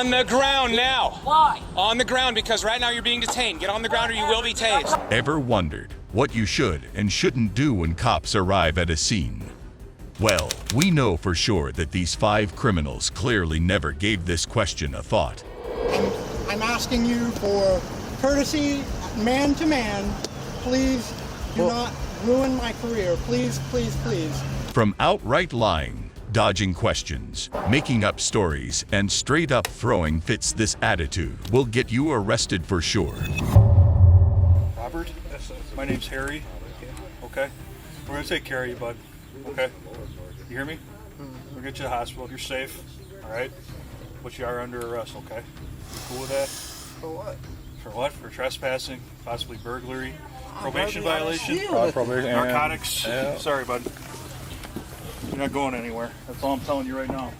On the ground now. Why? On the ground, because right now you're being detained. Get on the ground or you will be tased. Ever wondered what you should and shouldn't do when cops arrive at a scene? Well, we know for sure that these 5 criminals clearly never gave this question a thought. I'm asking you for courtesy, man to man. Please do not ruin my career. Please, please, please. From outright lying, dodging questions, making up stories, and straight up throwing fits, this attitude will get you arrested for sure. Robert, my name's Harry. Okay? We're gonna take care of you, bud. Okay? You hear me? We'll get you to the hospital. You're safe. Alright? But you are under arrest, okay? You cool with that? For what? For what? For trespassing, possibly burglary, probation violation, Probation. narcotics. Yeah. Sorry, bud. You're not going anywhere. That's all I'm telling you right now.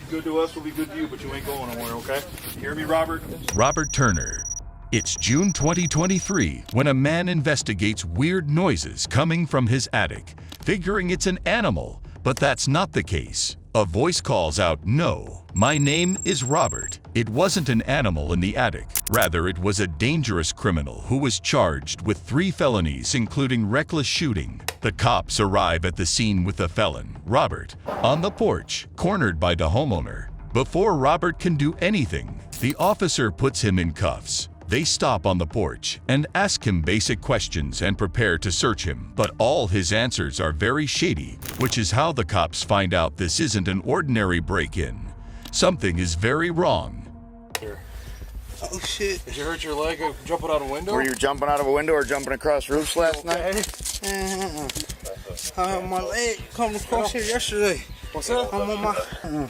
Good to us will be good to you, but you ain't going anywhere, okay? You hear me, Robert? Robert Turner. It's June 2023 when a man investigates weird noises coming from his attic, figuring it's an animal, but that's not the case. A voice calls out, "No, my name is Robert." It wasn't an animal in the attic. Rather, it was a dangerous criminal who was charged with 3 felonies, including reckless shooting. The cops arrive at the scene with the felon, Robert, on the porch, cornered by the homeowner. Before Robert can do anything, the officer puts him in cuffs. They stop on the porch and ask him basic questions and prepare to search him, but all his answers are very shady, which is how the cops find out this isn't an ordinary break-in. Something is very wrong. Oh shit. Did you hurt your leg jumping out a window? Were you jumping out of a window or jumping across roofs last night? My leg come across here yesterday. What's that? I'm on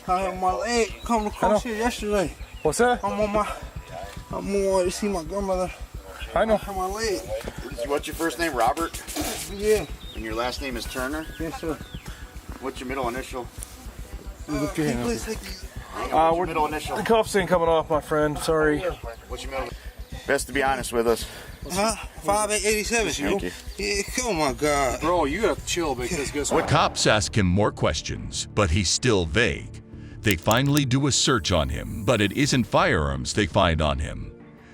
my. My leg come across here yesterday. What's that? I'm on to see my grandmother. I know. On my leg. What's your first name, Robert? Yeah. And your last name is Turner? Yes, sir. What's your middle initial? Look your hand up. Please take these. What's your middle initial? The cuffs ain't coming off, my friend. Sorry. What's your middle? Best to be honest with us. 5887. Thank you. Yeah, oh my God. Bro, you gotta chill because guess The what? cops ask him more questions, but he's still vague. They finally do a search on him, but it isn't firearms they find on him.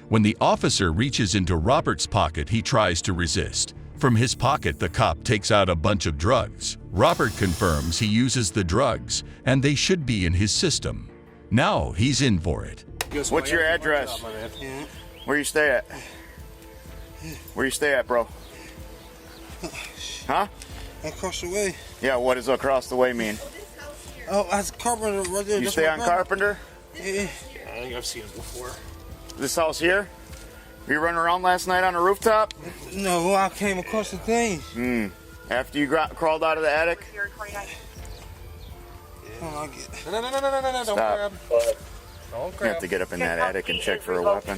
When the officer reaches into Robert's pocket, he tries to resist. From his pocket, the cop takes out a bunch of drugs. Robert confirms he uses the drugs, and they should be in his system. Now he's in for it. What's your address? Yeah. Where you stay at? Where you stay at, bro? Huh? Across the way. Yeah, what does across the way mean? Oh, that's Carpenter right there. You That's stay my on brother. Carpenter? Yeah. I think I've seen it before. This house here? Were you running around last night on a rooftop? No, I came across the thing. After you crawled out of the attic? Oh, I get it. No, don't Stop. grab. Don't You grab. have to get up in that attic and check for a weapon.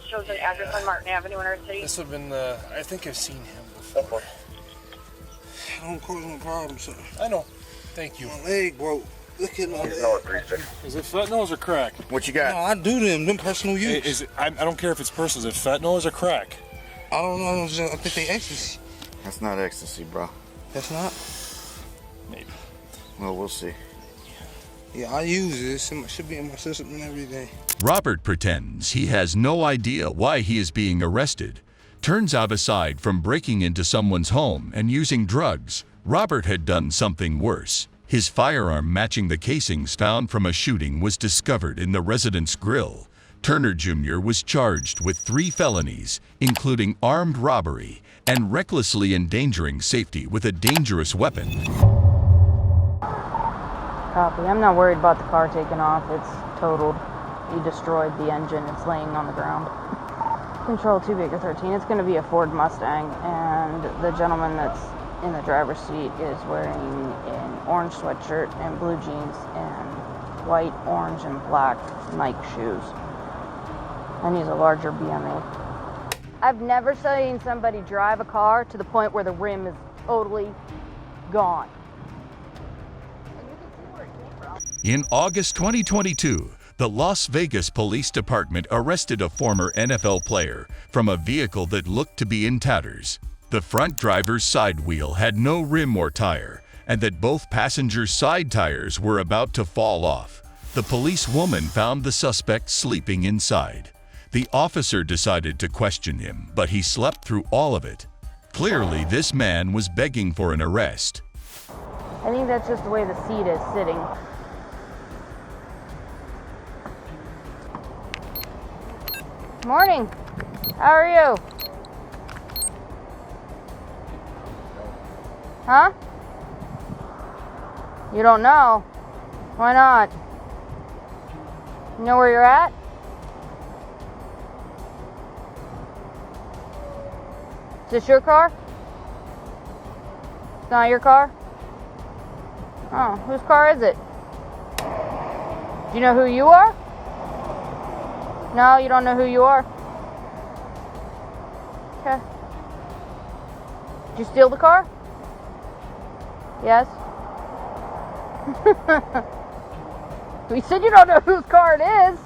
Shows an address on Martin Avenue in our city. This would have been I think I've seen him before. Don't cause no problem, sir. I know. Thank you. My leg broke. Look at my leg. Is it fentanyl or crack? What you No, got? I do them personal use. Is it, I don't care if it's personal. Is it fentanyl or crack? I don't know. I think they ecstasy. That's not ecstasy, bro. That's not. Maybe. Well, we'll see. Yeah, I use this. It should be in my system and everything. Robert pretends he has no idea why he is being arrested. Turns out, aside from breaking into someone's home and using drugs, Robert had done something worse. His firearm matching the casings found from a shooting was discovered in the resident's grill. Turner Jr. was charged with 3 felonies, including armed robbery and recklessly endangering safety with a dangerous weapon. Copy. I'm not worried about the car taking off. It's totaled. You destroyed the engine. It's laying on the ground. Control 2 Baker 13. It's going to be a Ford Mustang, and the gentleman that's in the driver's seat is wearing an orange sweatshirt and blue jeans and white, orange, and black Nike shoes. And he's a larger BMA. I've never seen somebody drive a car to the point where the rim is totally gone. In August 2022, the Las Vegas Police Department arrested a former NFL player from a vehicle that looked to be in tatters. The front driver's side wheel had no rim or tire, and that both passengers' side tires were about to fall off. The policewoman found the suspect sleeping inside. The officer decided to question him, but he slept through all of it. Clearly, this man was begging for an arrest. I think that's just the way the seat is sitting. Morning. How are you? Huh? You don't know? Why not? You know where you're at? Is this your car? It's not your car? Oh, whose car is it? Do you know who you are? No, you don't know who you are? Okay. Did you steal the car? Yes? We said you don't know whose car it is.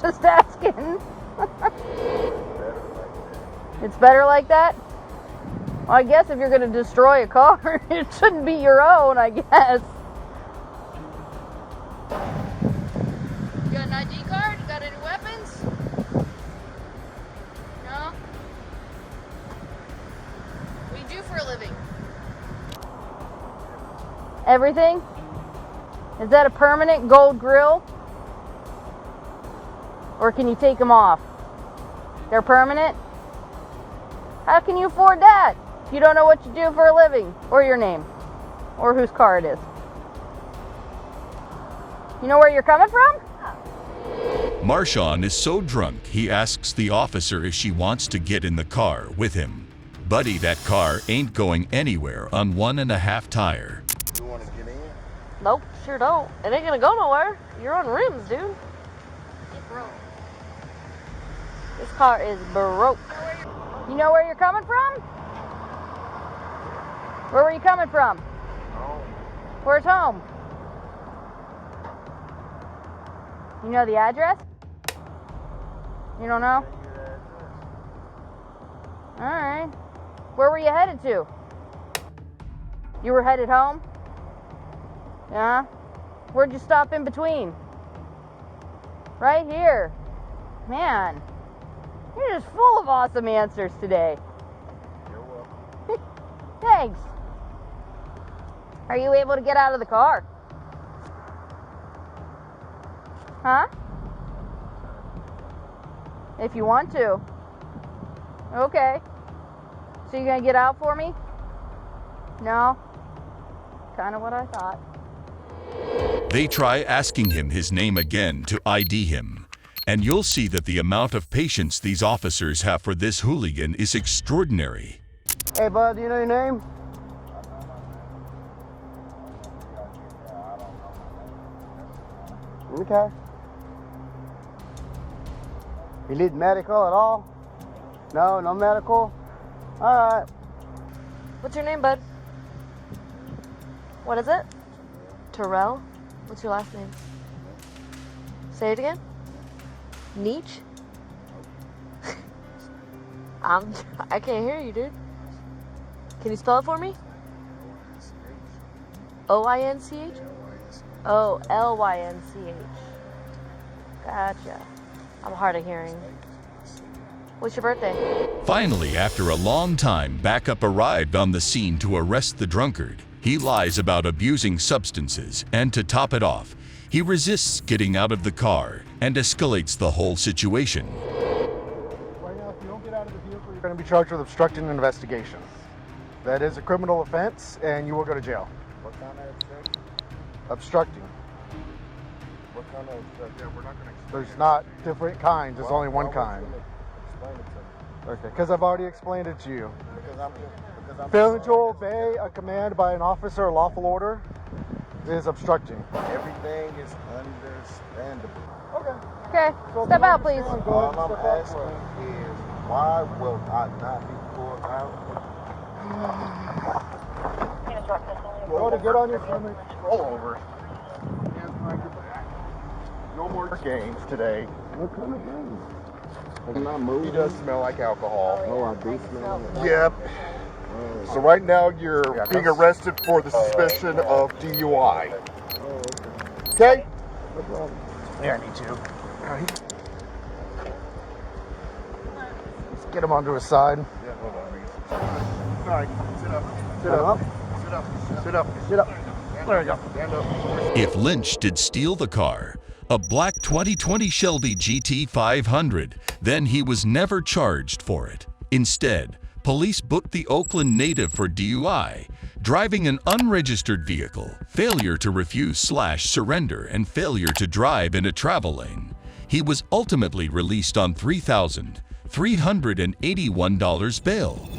Just asking. It's better like that? Well, I guess if you're going to destroy a car, it shouldn't be your own, I guess. You got an ID card? You got any weapons? No? What do you do for a living? Everything? Is that a permanent gold grill? Or can you take them off? They're permanent? How can you afford that if you don't know what you do for a living? Or your name? Or whose car it is? You know where you're coming from? Marshawn is so drunk, he asks the officer if she wants to get in the car with him. Buddy, that car ain't going anywhere on 1.5 tire. You want to get in? Nope, sure don't. It ain't gonna go nowhere. You're on rims, dude. It broke. This car is broke. You know where you're coming from? Where were you coming from? Home. Where's home? You know the address? You don't know? Alright. Where were you headed to? You were headed home? Yeah? Where'd you stop in between? Right here. Man, you're just full of awesome answers today. You're welcome. Thanks. Are you able to get out of the car? Huh? If you want to. Okay. So you gonna get out for me? No? Kind of what I thought. They try asking him his name again to ID him. And you'll see that the amount of patience these officers have for this hooligan is extraordinary. Hey, bud, do you know your name? Okay. You need medical at all? No, no medical? Alright. What's your name, bud? What is it? Terrell? What's your last name? Say it again. Nietzsche? I can't hear you, dude. Can you spell it for me? O-I-N-C-H? Oh, L-Y-N-C-H. Gotcha. I'm hard of hearing. What's your birthday? Finally, after a long time, backup arrived on the scene to arrest the drunkard. He lies about abusing substances, and to top it off, he resists getting out of the car and escalates the whole situation. Right now, if you don't get out of the vehicle, you're going to be charged with obstructing an investigation. That is a criminal offense, and you will go to jail. What kind of obstruction? Obstructing. What kind of obstruction? Yeah, we're not going to. There's not different kinds. There's only one kind. Explain it to me. Okay, because I've already explained it to you. Because I'm failing to obey a command by an officer or lawful order is obstructing. Everything is understandable. Okay. Okay, So step out, please. All I'm asking is, why will I not be pulled out? Go to get on your stomach. Roll over. Hands behind your back. No more games today. What kind of games? He does smell like alcohol. Oh, I do smell like Yep. So right now you're being arrested for the suspicion of DUI. Okay? Yeah, I need to. All right. Let's get him onto his side. Yeah, hold on. All right, sit up. Sit up. Sit up. Sit up. Sit up. There we go. Stand up. If Lynch did steal the car, a black 2020 Shelby GT 500, then he was never charged for it. Instead, police booked the Oakland native for DUI, driving an unregistered vehicle, failure to refuse/surrender, and failure to drive in a travel lane. He was ultimately released on $3,381 bail.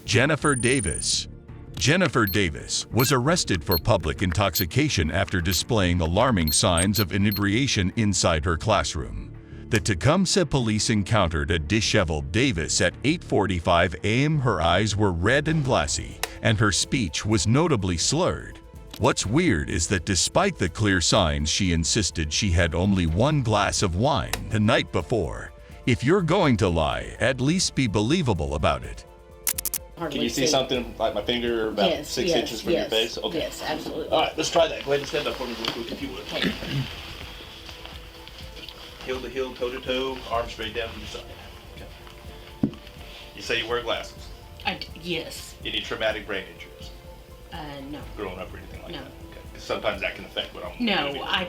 Jennifer Davis. Jennifer Davis was arrested for public intoxication after displaying alarming signs of inebriation inside her classroom. The Tecumseh police encountered a disheveled Davis at 8:45 a.m. Her eyes were red and glassy, and her speech was notably slurred. What's weird is that despite the clear signs, she insisted she had only one glass of wine the night before. If you're going to lie, at least be believable about it. Can you see something like my finger about 6 inches from your face? Okay. Yes, absolutely. All right, let's try that. Go ahead and stand up for me real quick if you would. Heel to heel, toe to toe, arm straight down to the side. Okay. You say you wear glasses? Yes. Any traumatic brain injuries? No. Growing up or anything like No. that? Okay. 'Cause sometimes that can affect what I'm No, I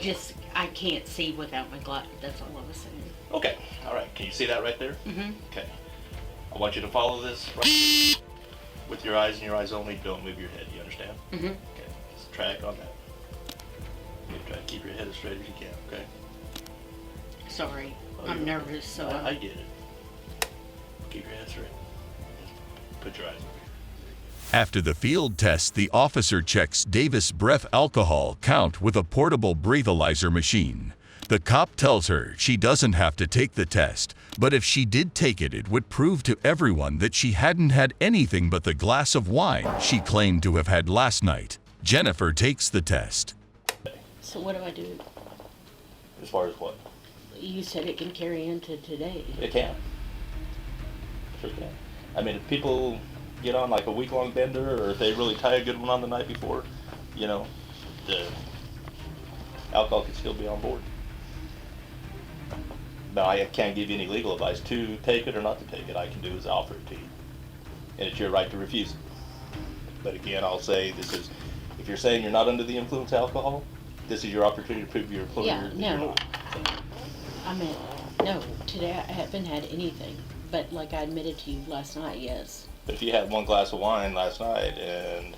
can't see without my glasses. That's all I was saying. Okay. All right. Can you see that right there? Mm-hmm. Okay. I want you to follow this right with your eyes and your eyes only. Don't move your head. You understand? Mm-hmm. Okay. Just track on that. You try to keep your head as straight as you can. Okay. Sorry, Oh, I'm you're nervous, so I get it. Keep your head straight. Put your eyes over here. After the field test, the officer checks Davis' breath alcohol count with a portable breathalyzer machine. The cop tells her she doesn't have to take the test, but if she did take it, it would prove to everyone that she hadn't had anything but the glass of wine she claimed to have had last night. Jennifer takes the test. So what do I do? As far as what? You said it can carry into today. It can. Sure can. I mean, if people get on like a week-long bender, or if they really tie a good one on the night before, you know, the alcohol can still be on board. But I can't give you any legal advice to take it or not to take it. I can do is offer it to you. And it's your right to refuse it. But again, I'll say this is, if you're saying you're not under the influence of alcohol, this is your opportunity to prove your employer Yeah, that you're no. not. I mean, no, today I haven't had anything. But like I admitted to you last night, yes. But if you had one glass of wine last night and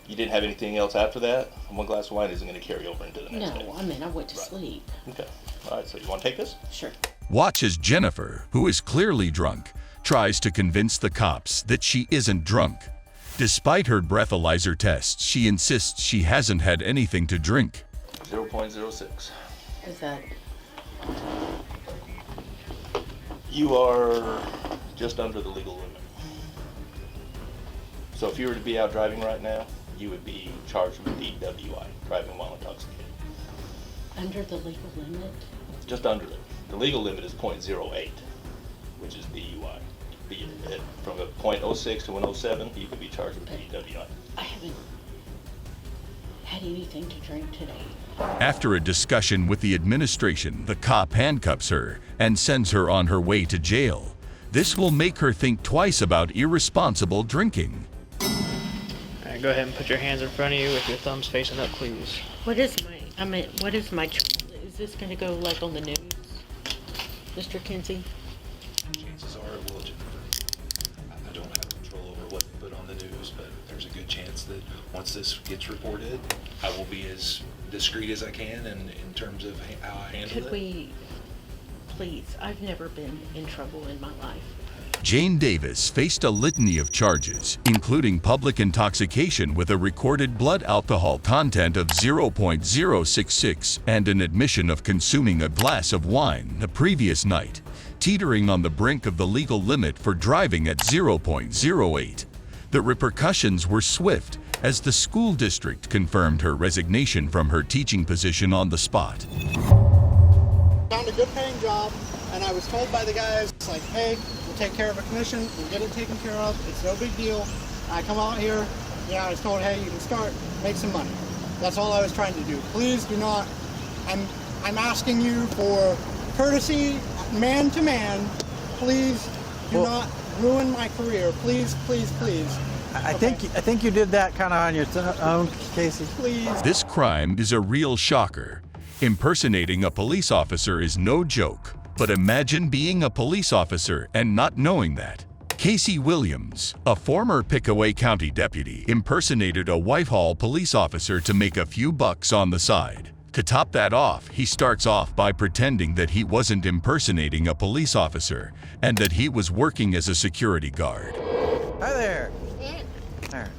you didn't have anything else after that, one glass of wine isn't going to carry over into the next day. No, I mean, I went to sleep. Okay. All right, so you want to take this? Sure. Watch as Jennifer, who is clearly drunk, tries to convince the cops that she isn't drunk. Despite her breathalyzer tests, she insists she hasn't had anything to drink. 0.06. Is that... You are just under the legal limit. So if you were to be out driving right now, you would be charged with DWI, driving while intoxicated. Under the legal limit? Just under it. The legal limit is 0.08, which is DUI. From a 0.06 to an 07, you could be charged with DWI. I haven't had anything to drink today. After a discussion with the administration, the cop handcuffs her and sends her on her way to jail. This will make her think twice about irresponsible drinking. All right, go ahead and put your hands in front of you with your thumbs facing up, please. What is my, is this going to go like on the news, Mr. Kinsey? Chances are it will, Jennifer. I don't have control over what they put on the news, but there's a good chance that once this gets reported, I will be as discreet as I can and in terms of how I handle it. Could we, please, I've never been in trouble in my life. Jane Davis faced a litany of charges, including public intoxication with a recorded blood alcohol content of 0.066 and an admission of consuming a glass of wine the previous night, teetering on the brink of the legal limit for driving at 0.08. The repercussions were swift, as the school district confirmed her resignation from her teaching position on the spot. Found a good paying job. and I was told by the guys, it's like, hey, we'll take care of a commission, we'll get it taken care of, it's no big deal. I come out here, I was told, hey, you can start, make some money. That's all I was trying to do. Please do not, I'm asking you for courtesy, man to man, please do not ruin my career. Please, please, please. I think you did that kind of on your own, Casey. Please. This crime is a real shocker. Impersonating a police officer is no joke, but imagine being a police officer and not knowing that. Casey Williams, a former Pickaway County deputy, impersonated a Whitehall police officer to make a few bucks on the side. To top that off, he starts off by pretending that he wasn't impersonating a police officer and that he was working as a security guard. Hi there. There.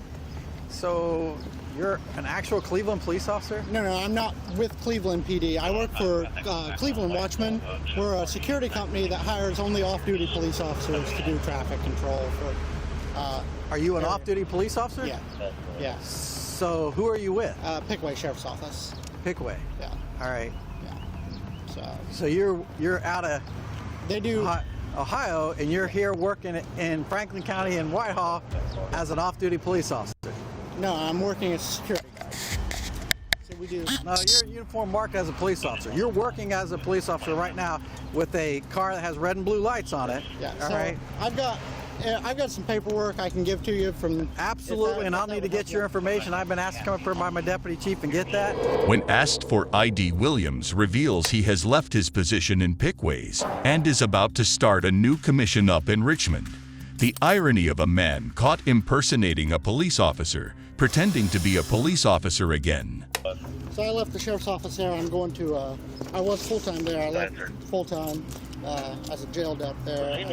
So you're an actual Cleveland police officer? No, I'm not with Cleveland PD. I work for Cleveland Watchmen. We're a security company that hires only off-duty police officers to do traffic control for. Are you an off-duty police officer? Yeah. So who are you with? Pickaway Sheriff's Office. Pickaway. Yeah. All right. Yeah. So you're out of Ohio, and you're here working in Franklin County in Whitehall as an off-duty police officer. No, I'm working as a security guard. So we do. No, you're uniform marked as a police officer. You're working as a police officer right now with a car that has red and blue lights on it. Yeah. All so right. I've got some paperwork I can give to you from. Absolutely, and I'll need to get your information. I've been asked to come up here by my deputy chief and get that. When asked for ID, Williams reveals he has left his position in Pickways and is about to start a new commission up in Richmond. The irony of a man caught impersonating a police officer, pretending to be a police officer again. So I left the sheriff's office there. I'm going to. I was full-time there. I left full-time as a jail dep there.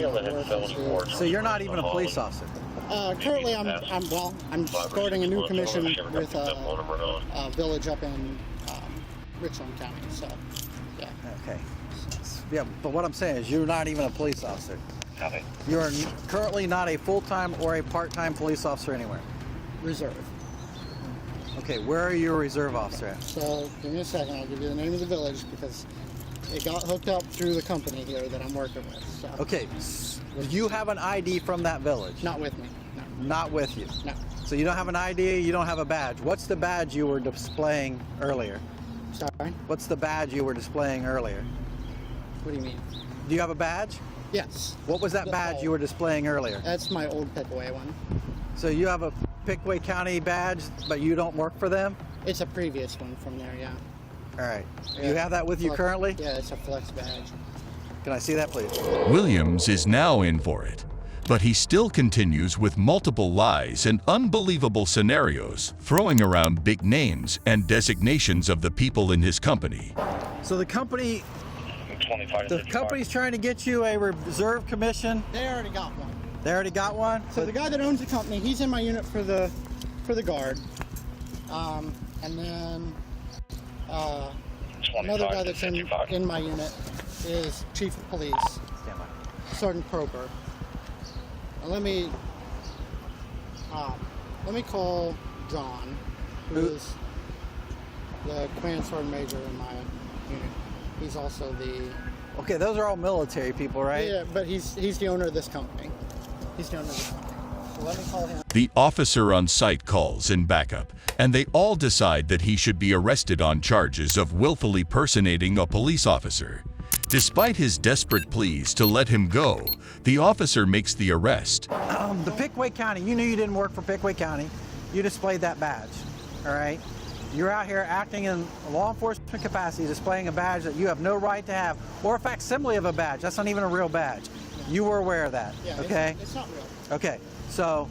So you're not even a police officer? Currently, I'm starting a new commission with a village up in Richland County. So, yeah. Okay. Yeah, but what I'm saying is you're not even a police officer. You're currently not a full-time or a part-time police officer anywhere. Reserve. Okay, where are you a reserve officer at? So, give me a second. I'll give you the name of the village because it got hooked up through the company here that I'm working with. So. Okay. Do you have an ID from that village? Not with me. No. Not with you? No. So you don't have an ID, you don't have a badge. What's the badge you were displaying earlier? Sorry? What's the badge you were displaying earlier? What do you mean? Do you have a badge? Yes. What was that badge you were displaying earlier? That's my old Pickaway one. So you have a Pickaway County badge, but you don't work for them? It's a previous one from there, yeah. All right. Yeah. You have that with you currently? Yeah, it's a flex badge. Can I see that, please? Williams is now in for it, but he still continues with multiple lies and unbelievable scenarios, throwing around big names and designations of the people in his company. So the company's trying to get you a reserve commission? They already got one. They already got one? So the guy that owns the company, he's in my unit for the guard. And then another guy that's in my unit is Chief of Police, Sergeant Croker. Let me call John, who's the command sergeant major in my unit. He's also the. Okay, those are all military people, right? Yeah, but he's the owner of this company. He's the owner of this company. So let me call him. The officer on site calls in backup, and they all decide that he should be arrested on charges of willfully personating a police officer. Despite his desperate pleas to let him go, the officer makes the arrest. The Pickaway County, you knew you didn't work for Pickaway County. You displayed that badge, all right? You're out here acting in law enforcement capacity, displaying a badge that you have no right to have, or a facsimile of a badge. That's not even a real badge. You were aware of that, yeah, okay? It's not real. Okay, so,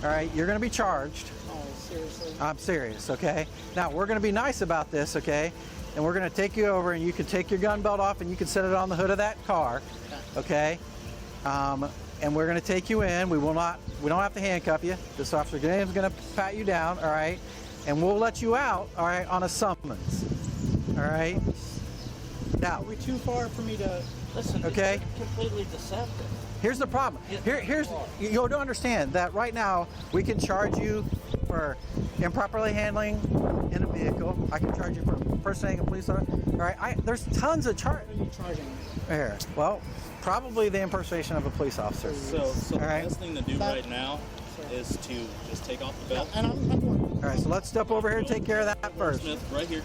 all right, you're gonna be charged. Oh, seriously? I'm serious, okay? Now, we're gonna be nice about this, okay? And we're gonna take you over and you can take your gun belt off and you can set it on the hood of that car, okay? And we're gonna take you in. We don't have to handcuff you. This officer is gonna pat you down, all right? And we'll let you out, all right, on a summons, all right? Now, are we too far for me to listen? Okay. It's completely deceptive. Here's the problem. Here's you don't understand that right now we can charge you for improperly handling in a vehicle. I can charge you for impersonating a police officer. All right, there's tons of charging. Here, well, probably the impersonation of a police officer. So the best thing to do right now is to just take off the belt. All right, so let's step over here and take care of that first. Smith, right here.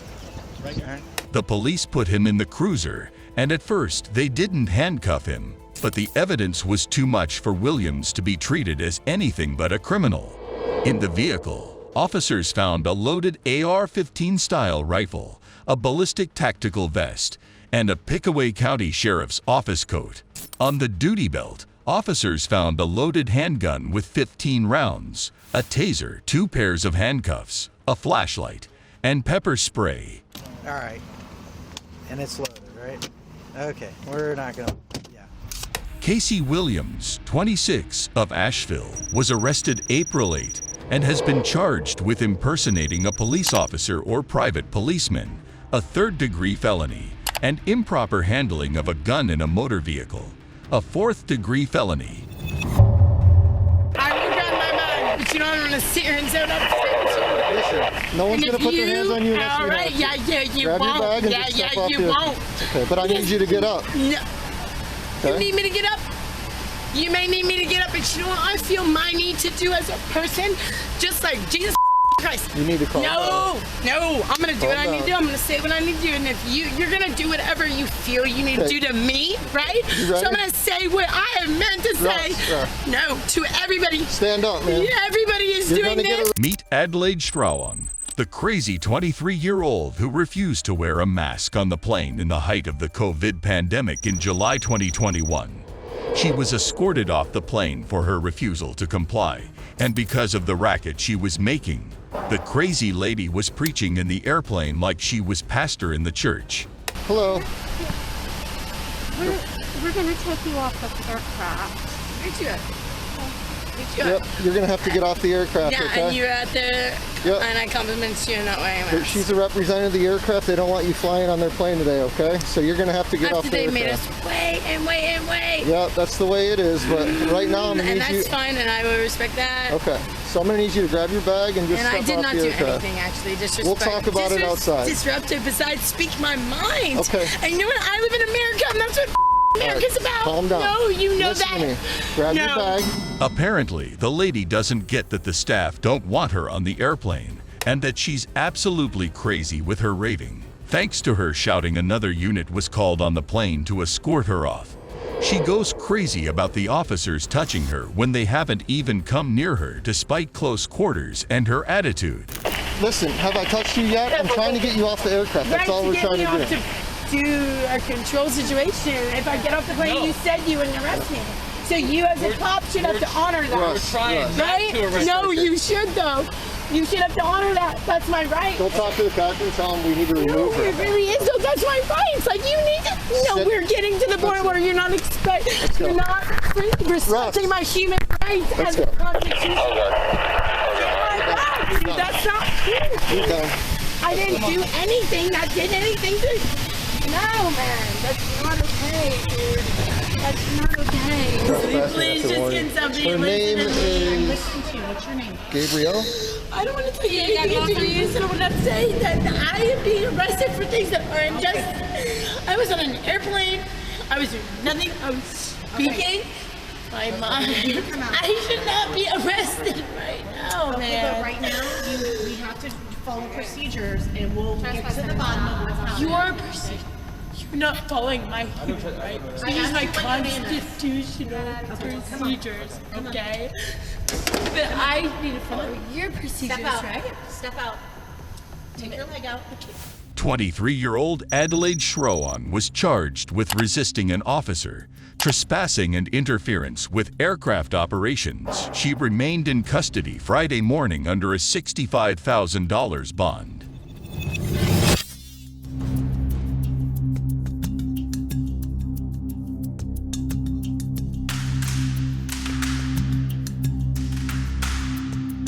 Right here. The police put him in the cruiser, and at first they didn't handcuff him. But the evidence was too much for Williams to be treated as anything but a criminal. In the vehicle, officers found a loaded AR-15 style rifle, a ballistic tactical vest, and a Pickaway County Sheriff's office coat. On the duty belt, officers found a loaded handgun with 15 rounds, a taser, 2 pairs of handcuffs, a flashlight, and pepper spray. All right, and it's loaded, right? Okay, we're not gonna. Casey Williams, 26, of Asheville, was arrested April 8 and has been charged with impersonating a police officer or private policeman, a third-degree felony, and improper handling of a gun in a motor vehicle, a fourth-degree felony. I moved out of my mind, but you know I'm gonna sit here and zone up. Listen, no one's gonna put their hands on you unless you right, have to. yeah, you Grab won't. your bag and Yeah, just step yeah, off you the- won't. Okay, but I need you to get up. No. You need me to get up? You may need me to get up, but you know what I feel my need to do as a person? Just like Jesus Christ. You need to calm No, I'm gonna do what I need to down. do. I'm gonna say what I need to do, and if you're gonna do whatever you feel you need to Okay. do to me, right? You So ready? I'm gonna say what I have meant to say. No, to everybody. Stand up, man. Everybody is doing this. Meet Adelaide Schrawan, the crazy 23-year-old who refused to wear a mask on the plane in the height of the COVID pandemic in July 2021. She was escorted off the plane for her refusal to comply, and because of the racket she was making. The crazy lady was preaching in the airplane like she was pastor in the church. Hello. We're going to take you off the aircraft. Meet you at. Yep, you're gonna have to get off the aircraft, Yeah, okay? and you're at the, Yep. and I compliment you in that way. But she's a representative of the aircraft. They don't want you flying on their plane today, okay? So you're gonna have to get off After the they made aircraft. us wait and wait and wait. Yep, that's the way it is. But right now I'm gonna And need you. that's fine, and I will respect that. Okay, so I'm gonna need you to grab your bag and just And step I did off not the do aircraft. anything actually disrespect. We'll talk about it outside. Disruptive, besides speak my mind. Okay. And you know what? I live in America, and that's what America's about. calm down. No, you know Listen that. to me. Grab no. your bag. Apparently, the lady doesn't get that the staff don't want her on the airplane and that she's absolutely crazy with her raving. Thanks to her shouting, another unit was called on the plane to escort her off. She goes crazy about the officers touching her when they haven't even come near her despite close quarters and her attitude. Listen, have I touched you yet? I'm trying to get you off the aircraft. That's all we're trying to do. Do a control situation. If I get off the plane, you said you wouldn't arrest me. So you as a cop should have to honor that. Russ, Russ. Right? No, you should though. You should have to honor that. That's my right. Go talk to the captain and tell him we need to remove her. It really is though. That's my right. It's like you need to. No, Sit. we're getting to the point where you're not go. you're not respecting my human rights Let's as a go. constitution. That's not cool. You're done. I didn't do anything that did anything to. No, man, that's not okay, dude. That's not okay. Will you please just get somebody Her to name listen to me? is What's your name? Gabrielle. I don't want to tell you anything until you listen to what I'm saying. That I am being arrested for things that are unjust. I was on an airplane. I was doing nothing. I was speaking my mind. I should not be arrested right now, Okay, man. but right now, we have to follow procedures, and we'll get to the bottom of what's happening. You're not following my human rights. These are my constitutional procedures, okay? But I need to follow your procedures, Step out. right? Step out. Take your leg out. 23-year-old Adelaide Schrawan was charged with resisting an officer, trespassing, and interference with aircraft operations. She remained in custody Friday morning under a $65,000 bond.